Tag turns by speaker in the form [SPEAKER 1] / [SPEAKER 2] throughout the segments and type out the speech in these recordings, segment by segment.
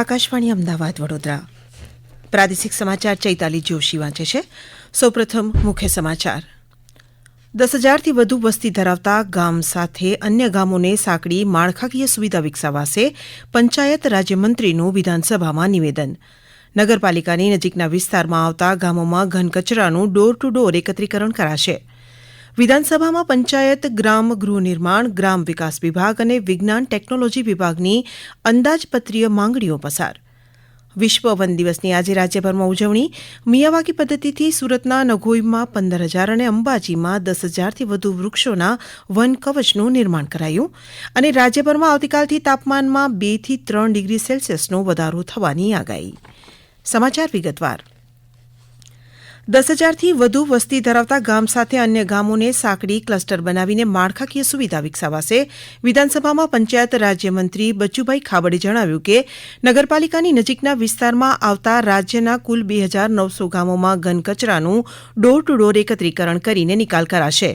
[SPEAKER 1] આકાશવાણી અમદાવાદ વડોદરા પ્રાદેશિક સમાચાર ચૈતાલી જોશી વાંચે છે. સૌપ્રથમ મુખ્ય સમાચાર. 10,000થી વધુ વસ્તી ધરાવતા ગામ સાથે અન્ય ગામોને સાંકળી માળખાકીય સુવિધા વિકસાવાશે, પંચાયત રાજ્યમંત્રીનું વિધાનસભામાં નિવેદન. નગરપાલિકાની નજીકના વિસ્તારમાં આવતા ગામોમાં ઘન કચરાનું ડોર ટુ ડોર એકત્રીકરણ કરાશે. વિધાનસભામાં પંચાયત, ગ્રામ ગૃહ નિર્માણ, ગ્રામ વિકાસ વિભાગ અને વિજ્ઞાન ટેકનોલોજી વિભાગની અંદાજપત્રીય માંગણીઓ પસાર. વિશ્વ વન દિવસની આજે રાજ્યભરમાં ઉજવણી. મિયાવાકી પદ્ધતિથી સુરતના નઘોઈમાં 15,000 અને અંબાજીમાં 10,000થી વધુ વૃક્ષોના વન કવચનું નિર્માણ કરાયું. અને રાજ્યભરમાં આવતીકાલથી તાપમાનમાં 2 થી 3 ડિગ્રી સેલ્સિયસનો વધારો થવાની આગાહી. સમાચાર વિગતવાર. 10,000થી વધુ વસ્તી ધરાવતા ગામ સાથે અન્ય ગામોને સાંકળી ક્લસ્ટર બનાવીને માળખાકીય સુવિધા વિકસાવાશે. વિધાનસભામાં પંચાયત રાજ્યમંત્રી બચુભાઈ ખાબડે જણાવ્યું કે નગરપાલિકાની નજીકના વિસ્તારમાં આવતા રાજ્યના કુલ 2,900 ગામોમાં ઘન કચરાનું ડોર ટુ ડોર એકત્રીકરણ કરીને નિકાલ કરાશે.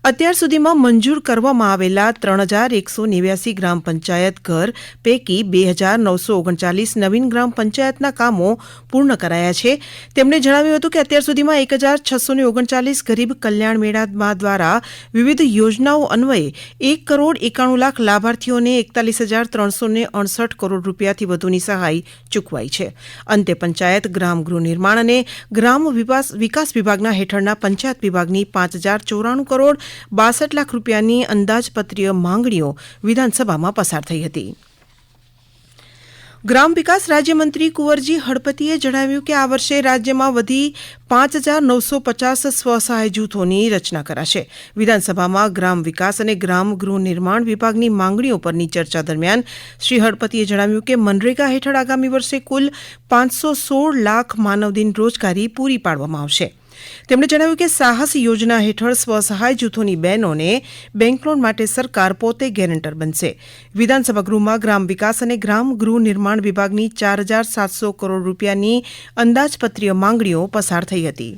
[SPEAKER 1] અત્યાર સુધીમાં મંજૂર કરવામાં આવેલા 3,189 ગ્રામ પંચાયત ઘર પૈકી 2,939 નવીન ગ્રામ પંચાયતના કામો પૂર્ણ કરાયા છે. તેમણે જણાવ્યું હતું કે અત્યાર સુધીમાં 1,639 ગરીબ કલ્યાણ મેળા દ્વારા વિવિધ યોજનાઓ અન્વયે 1,91,00,000 લાભાર્થીઓને 41,368 કરોડ રૂપિયાથી વધુની સહાય ચૂકવાઈ છે. અંતે પંચાયત, ગ્રામ ગૃહ નિર્માણ અને ગ્રામ વિકાસ વિભાગના હેઠળના પંચાયત વિભાગની 5,094 કરોડ 62 લાખ રૂપિયાની અંદાજપત્રીય માંગણીઓ વિધાનસભામાં પસાર થઈ હતી. ગ્રામ વિકાસ રાજ્યમંત્રી કુંવરજી હળપતિએ જણાવ્યું કે આ વર્ષે રાજ્યમાં વધી 5,950 સ્વસહાય જૂથોની રચના કરાશે. વિધાનસભામાં ગ્રામ વિકાસ અને ગ્રામ ગૃહ નિર્માણ વિભાગની માંગણીઓ પરની ચર્ચા દરમિયાન શ્રી હળપતિએ જણાવ્યું કે મનરેગા હેઠળ આગામી વર્ષે કુલ 516 લાખ માનવદિન રોજગારી પૂરી પાડવામાં આવશે. તેમણે જણાવ્યું કે સાહસ યોજના હેઠળ સ્વસહાય જૂથોની બહેનોને બેંક લોન માટે સરકાર પોતે ગેરંટર બનશે. વિધાનસભા ગૃહમાં ગ્રામ વિકાસ અને ગ્રામ ગૃહ નિર્માણ વિભાગની 4,700 કરોડ રૂપિયાની અંદાજપત્રીય માંગણીઓ પસાર થઈ હતી.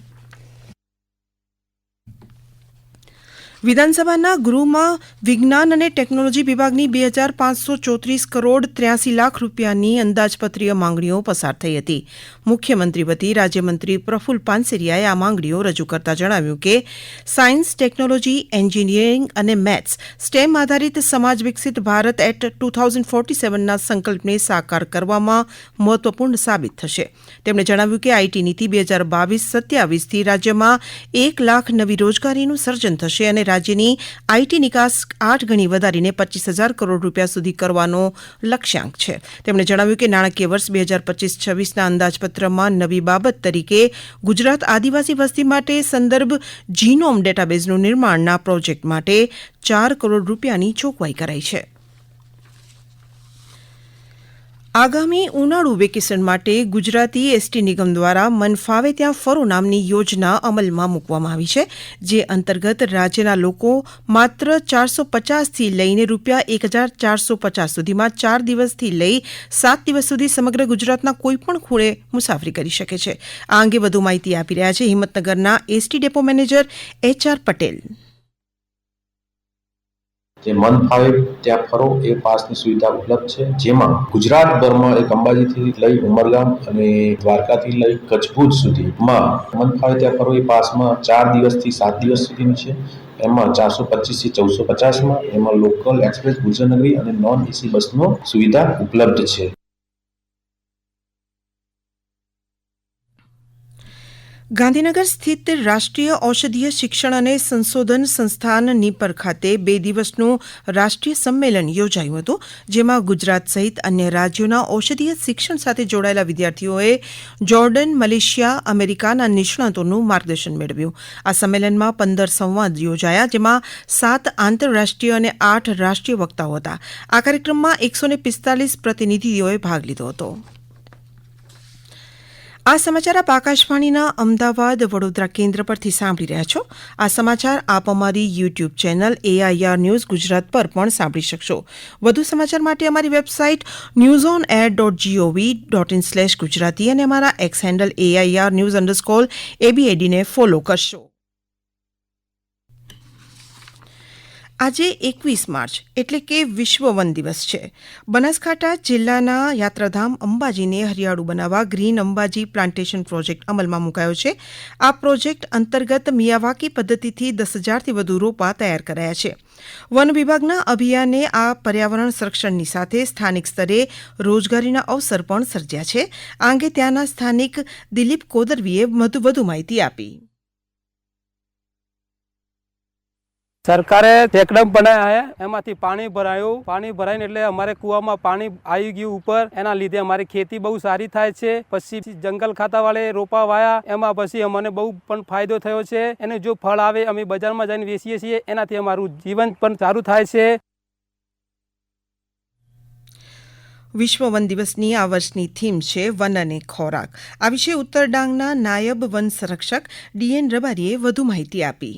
[SPEAKER 1] વિધાનસભાના ગૃહમાં વિજ્ઞાન અને ટેકનોલોજી વિભાગની 2,534 કરોડ 83 લાખ રૂપિયાની અંદાજપત્રીય માંગણીઓ પસાર થઈ હતી. મુખ્યમંત્રી વતી રાજ્યમંત્રી પ્રફુલ્લ પાનસેરિયાએ આ માંગણીઓ રજૂ કરતા જણાવ્યું કે સાયન્સ, ટેકનોલોજી, એન્જિનિયરિંગ અને મેથ્સ સ્ટેમ આધારિત સમાજ વિકસિત ભારત એટ 2047ના સંકલ્પને સાકાર કરવામાં મહત્વપૂર્ણ સાબિત થશે. તેમણે જણાવ્યું કે આઈટી નીતિ 2022-27થી રાજ્યમાં 1 લાખ નવી રોજગારીનું સર્જન થશે અને રાજ્યની આઈટી નિકાસ 8 ગણી વધારીને 25,000 કરોડ રૂપિયા સુધી કરવાનો લક્ષ્યાંક છે. તેમણે જણાવ્યું કે નાણાકીય વર્ષ 2025-26ના અંદાજપત્રમાં નવી બાબત તરીકે ગુજરાત આદિવાસી વસ્તી માટે સંદર્ભ જીનોમ ડેટાબેઝનું નિર્માણના પ્રોજેક્ટ માટે 4 કરોડ રૂપિયાની જોગવાઈ કરાઈ છે. આગામી ઉનાળુ વેકેશન માટે ગુજરાતી એસટી નિગમ દ્વારા મન ફાવે ત્યાં ફરો નામની યોજના અમલમાં મૂકવામાં આવી છે. જે અંતર્ગત રાજ્યના લોકો માત્ર 450થી લઈને ₹1,450 સુધીમાં 4 દિવસથી લઈ 7 દિવસ સુધી સમગ્ર ગુજરાતના કોઈપણ ખૂણે મુસાફરી કરી શકે છે. આ અંગે વધુ માહિતી આપી રહ્યા છે હિંમતનગરના ST depot manager HR Patel.
[SPEAKER 2] જે મન ફાવે ત્યાં ફરો એ પાસની સુવિધા ઉપલબ્ધ છે, જેમાં ગુજરાતભરમાં એક અંબાજીથી લઈ ઉમરગામ અને દ્વારકાથી લઈ કચ્છ ભુજ સુધીમાં મન ફાવે ત્યાં ફરો એ પાસમાં 4 દિવસથી 7 દિવસ સુધીની છે. એમાં 425થી 1450માં એમાં લોકલ, એક્સપ્રેસ, ગુર્જરનગરી અને નોન એસી બસનો સુવિધા ઉપલબ્ધ છે.
[SPEAKER 1] ગાંધીનગર સ્થિત રાષ્ટ્રીય ઔષધીય શિક્ષણ અને સંશોધન સંસ્થાન નીપર ખાતે 2 દિવસનું રાષ્ટ્રીય સંમેલન યોજાયું હતું. જેમાં ગુજરાત સહિત અન્ય રાજ્યોના ઔષધીય શિક્ષણ સાથે જોડાયેલા વિદ્યાર્થીઓએ જોર્ડન, મલેશિયા, અમેરિકાના નિષ્ણાતોનું માર્ગદર્શન મેળવ્યું. આ સંમેલનમાં 15 સંવાદ યોજાયા, જેમાં 7 આંતરરાષ્ટ્રીય અને 8 રાષ્ટ્રીય વક્તાઓ હતા. આ કાર્યક્રમમાં 145 પ્રતિનિધિઓએ ભાગ લીધો હતો. આ સમાચાર આપ આકાશવાણીના અમદાવાદ વડોદરા કેન્દ્ર પરથી સાંભળી રહ્યા છો. આ સમાચાર આપ અમારી YouTube channel AIR news Gujarat પર પણ સાંભળી શકશો. વધુ સમાચાર માટે અમારી વેબસાઇટ newsonair.gov.in/gujarati અને અમારા એક્સ હેન્ડલ AIR_news_ABAD ને ફોલો કરશો. આજે 21 માર્ચ એટલે કે વિશ્વ વન દિવસ છે. બનાસકાંઠા જિલ્લાના યાત્રાધામ અંબાજીને હરિયાળું બનાવવા ગ્રીન અંબાજી પ્લાન્ટેશન પ્રોજેક્ટ અમલમાં મુકાયો છે. આ પ્રોજેક્ટ અંતર્ગત મિયાવાકી પદ્ધતિથી 10,000થી વધુ રોપા તૈયાર કરાયા છે. વન વિભાગના અભિયાને આ પર્યાવરણ સંરક્ષણની સાથે સ્થાનિક સ્તરે રોજગારીના અવસર પણ સર્જ્યા છે. આ અંગે ત્યાંના સ્થાનિક દિલીપ કોદરવીએ વધુ માહિતી આપી.
[SPEAKER 3] સરકારે ચેકડેમ બનાવ્યા है, એમાંથી પાણી ભરાઈને એટલે અમારે કૂવામાં પાણી આવી ગયું ઉપર. એના લીધે અમારી ખેતી બહુ સારી થાય છે. પછી જંગલ ખાતાવાળે રોપા વાયા, એમાં પછી અમને બહુ પણ ફાયદો થયો છે. એને જો ફળ આવે અમે બજારમાં જઈને વેચીએ છીએ, એનાથી અમારું જીવન પણ સારું થાય છે.
[SPEAKER 1] વિશ્વ વન દિવસની આ વર્ષની થીમ છે વન અને ખોરાક. આ વિશે ઉત્તર ડાંગના નાયબ વન સંરક્ષક ડીએન રબારીએ વધુ માહિતી આપી.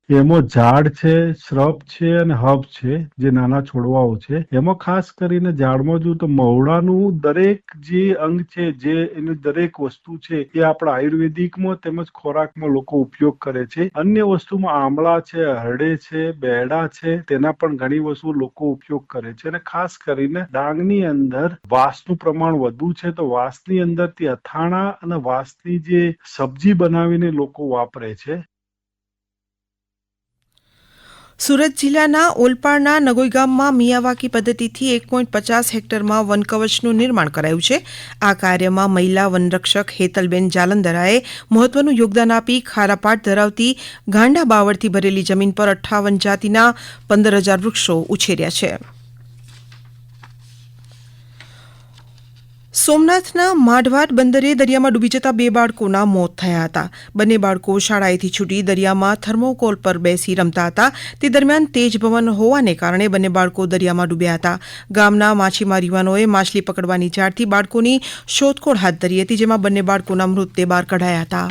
[SPEAKER 4] એમાં ઝાડ છે, શ્રબ છે અને હબ છે, જે નાના છોડવાઓ છે. એમાં ખાસ કરીને ઝાડમાં જો તો મહુડાનું દરેક જે અંગ છે, જે એની દરેક વસ્તુ છે, એ આપણા આયુર્વેદિકમાં તેમજ ખોરાકમાં લોકો ઉપયોગ કરે છે. અન્ય વસ્તુમાં આમળા છે, હરડે છે, બેડા છે, તેના પણ ઘણી વસ્તુ લોકો ઉપયોગ કરે છે. અને ખાસ કરીને ડાંગની અંદર વાંસનું પ્રમાણ વધુ છે, તો વાંસની અંદરથી અથાણા અને વાંસની જે સબ્જી બનાવીને લોકો વાપરે છે.
[SPEAKER 1] સુરત જિલ્લાના ઓલપાડના નગોઈ ગામમાં મિયાવાકી પદ્ધતિથી 1.50 હેક્ટરમાં વનકવચનું નિર્માણ કરાયું છે. આ કાર્યમાં મહિલા વનરક્ષક હેતલબેન જાલંધરાએ મહત્વનું યોગદાન આપી ખારાપાટ ધરાવતી ગાંડા બાવળથી ભરેલી જમીન પર 58 જાતિના 15,000 વૃક્ષો ઉછેર્યા છે. સોમનાથના માઢવાડ બંદરે દરિયામાં ડૂબી જતા 2 બાળકોના મોત થયા હતા. બંને બાળકો શાળાએથી છૂટી દરિયામાં થર્મોકોલ પર બેસી રમતા હતા. તે દરમિયાન તેજ પવન હોવાને કારણે બંને બાળકો દરિયામાં ડૂબ્યા હતા. ગામના માછીમાર યુવાનોએ માછલી પકડવાની જાળથી બાળકોની શોધખોળ હાથ ધરી હતી, જેમાં બંને બાળકોના મૃતદેહ બહાર કઢાયા હતા.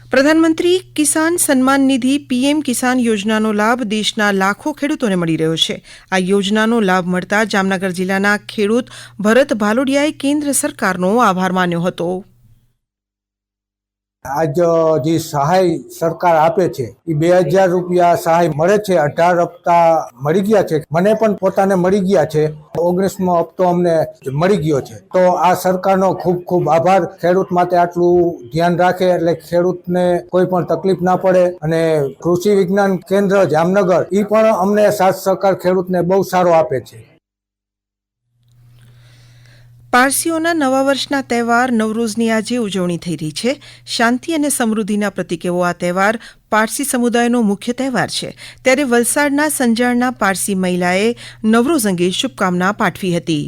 [SPEAKER 1] પ્રધાનમંત્રી કિસાન સન્માન નિધિ પીએમ કિસાન યોજનાનો લાભ દેશના લાખો ખેડૂતોને મળી રહ્યો છે. આ યોજનાનો લાભ મળતા જામનગર જિલ્લાના ખેડૂત ભરત ભાલોડિયાએ કેન્દ્ર સરકારનો આભાર માન્યો હતો.
[SPEAKER 5] આજ જે સહાય સરકાર આપે છે એ 2,000 રૂપિયા સહાય મળે છે. 18 હપ્તા મળી ગયા છે. મને પણ પોતાને મળી ગયા છે. 19મો હપ્તો અમને મળી ગયો છે. તો આ સરકારનો ખૂબ ખૂબ આભાર. ખેડૂત માટે આટલું ધ્યાન રાખે એટલે ખેડૂતને કોઈ પણ તકલીફ ના પડે. અને કૃષિ વિજ્ઞાન કેન્દ્ર જામનગર એ પણ અમને સાથ સહકાર ખેડૂતને બહુ સારો આપે છે.
[SPEAKER 1] પારસીઓના નવા વર્ષના તહેવાર નવરોઝની આજે ઉજવણી થઈ રહી છે. શાંતિ અને સમૃદ્ધિના પ્રતીક એવો આ તહેવાર પારસી સમુદાયનો મુખ્ય તહેવાર છે. ત્યારે વલસાડના સંજાણના પારસી મહિલાએ નવરોઝ અંગે શુભકામના પાઠવી હતી.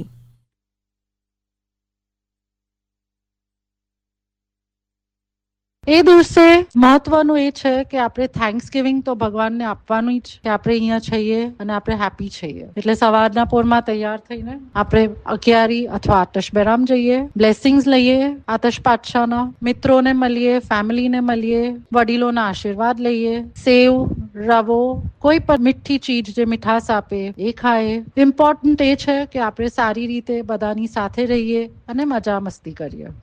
[SPEAKER 6] એ દિવસે મહત્વનું એ છે કે આપણે થેન્ક્સગિવિંગ તો ભગવાનને આપવાનું જ કે આપણે અહીંયા છીએ અને આપણે હેપી છીએ. એટલે સવારના પોરમાં તૈયાર થઈને આપણે અગિયારી અથવા આતશબેરામ જઈએ, બ્લેસિંગ્સ લઈએ, આતશ પાતશાહના મિત્રોને મળીએ, ફેમિલીને મળીએ, વડીલોના આશીર્વાદ લઈએ, સેવ, રવો, કોઈ પણ મીઠી ચીજ જે મીઠાશ આપે એ ખાઈએ. ઇમ્પોર્ટન્ટ એ છે કે આપણે સારી રીતે બધાની સાથે રહીએ અને મજા મસ્તી કરીએ.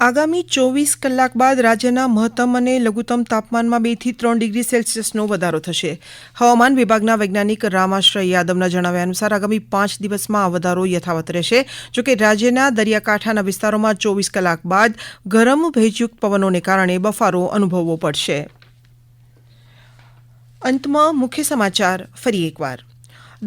[SPEAKER 1] આગામી 24 કલાક બાદ રાજ્યના મહત્તમ અને લઘુત્તમ તાપમાનમાં 2 થી 3 ડિગ્રી સેલ્સિયસનો વધારો થશે. હવામાન વિભાગના વૈજ્ઞાનિક રામાશ્રય યાદવના જણાવ્યા અનુસાર આગામી 5 દિવસમાં આ વધારો યથાવત રહેશે. જોકે રાજ્યના દરિયાકાંઠાના વિસ્તારોમાં 24 કલાક બાદ ગરમ ભેજયુક્ત પવનોને કારણે બફારો અનુભવવો પડશે. અંતમાં મુખ્ય સમાચાર ફરી એકવાર.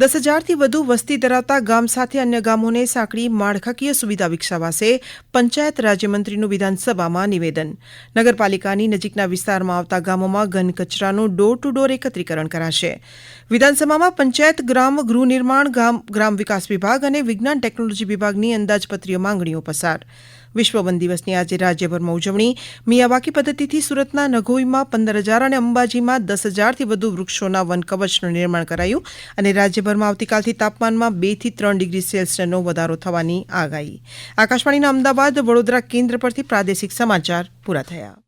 [SPEAKER 1] 10,000થી વધુ વસ્તી ધરાવતા ગામ સાથે અન્ય ગામોને સાંકળી માળખાકીય સુવિધા વિકસાવાશે. પંચાયત રાજ્યમંત્રીનું વિધાનસભામાં નિવેદન. નગરપાલિકાની નજીકના વિસ્તારમાં આવતા ગામોમાં ઘન કચરાનું ડોર ટુ ડોર એકત્રીકરણ કરાશે. વિધાનસભામાં પંચાયત ગ્રામ ગૃહ નિર્માણ ગ્રામ વિકાસ વિભાગ અને વિજ્ઞાન ટેકનોલોજી વિભાગની અંદાજપત્રીય માંગણીઓ પસાર. વિશ્વ વન દિવસની આજે રાજ્યભરમાં ઉજવણી. મિયાવાકી પદ્ધતિથી સુરતના નગોઈમાં 15,000 અને અંબાજીમાં 10,000થી વધુ વૃક્ષોના વન કવચનું નિર્માણ કરાયું. અને રાજ્યભરમાં આવતીકાલથી તાપમાનમાં 2 થી 3 ડિગ્રી સેલ્સિયસનો વધારો થવાની આગાહી. આકાશવાણીના અમદાવાદ વડોદરા કેન્દ્ર પરથી પ્રાદેશિક સમાચાર પૂરા થયા.